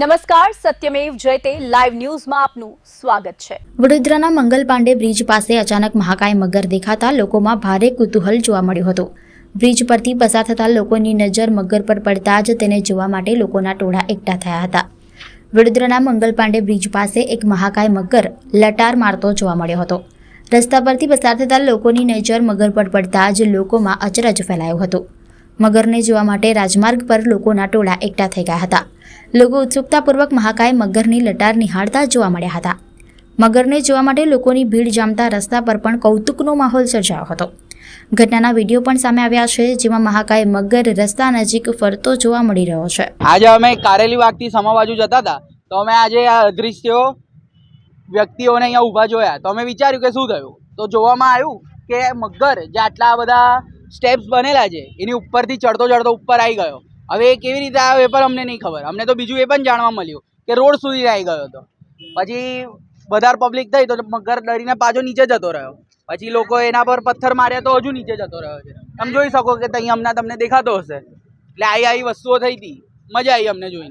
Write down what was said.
નમસ્કાર, સત્યમેવ જયતે લાઈવ ન્યૂઝમાં આપનું સ્વાગત છે। વડોદરાના મંગલ પાંડે બ્રિજ પાસે અચાનક મહાકાય મગર દેખાતા લોકોમાં ભારે કુતૂહલ જોવા મળ્યું હતું। બ્રિજ પરથી પસાર થતા લોકોની નજર મગર પર પડતા જ તેને જોવા માટે લોકોના ટોળા એકઠા થયા હતા। વડોદરાના મંગલ પાંડે બ્રિજ પાસે એક મહાકાય મગર લટાર મારતો જોવા મળ્યો હતો। રસ્તા પરથી પસાર થતા લોકોની નજર મગર પર પડતા જ લોકોમાં અચરજ ફેલાયો હતો। મગરને જોવા માટે રાજમાર્ગ પર લોકોના ટોળા એકઠા થઈ ગયા હતા। લોકો ઉત્સુકતાપૂર્વક મહાકાય મગરની લટાર નિહાળતા જોવા મળ્યા હતા। મગરને જોવા માટે લોકોની ભીડ જામતા રસ્તા પર પણ કૌતુકનો માહોલ સર્જાયો હતો। ઘટનાના વિડીયો પણ સામે આવ્યા છે, જેમાં મહાકાય મગર રસ્તા નજીક ફરતો જોવા મળી રહ્યો છે। આજે અમે કારેલી વાગથી સમા બાજુ જતા હતા તો અમે આજે આ અદૃશ્યો વ્યક્તિઓને અહીંયા ઊભા જોયા તો અમે વિચાર્યું કે શું થયું, તો જોવામાં આવ્યું કે મગર જે આટલા બધા સ્ટેપ્સ બનેલા છે એની ઉપરથી ચડતો ચડતો ઉપર આવી ગયો। હવે એ કેવી રીતે આવ્યો એ પણ અમને નહીં ખબર। અમને તો બીજું એ પણ જાણવા મળ્યું કે રોડ સુધી આવી ગયો હતો। પછી વધારે પબ્લિક થઈ તો મગર ડરીને પાછો નીચે જતો રહ્યો। પછી લોકો એના પર પથ્થર માર્યા તો હજુ નીચે જતો રહ્યો છે। તમે જોઈ શકો કે ત્યાં હમણાં તમને દેખાતો હશે। એટલે આવી વસ્તુઓ થઈ હતી, મજા આવી અમને જોઈને।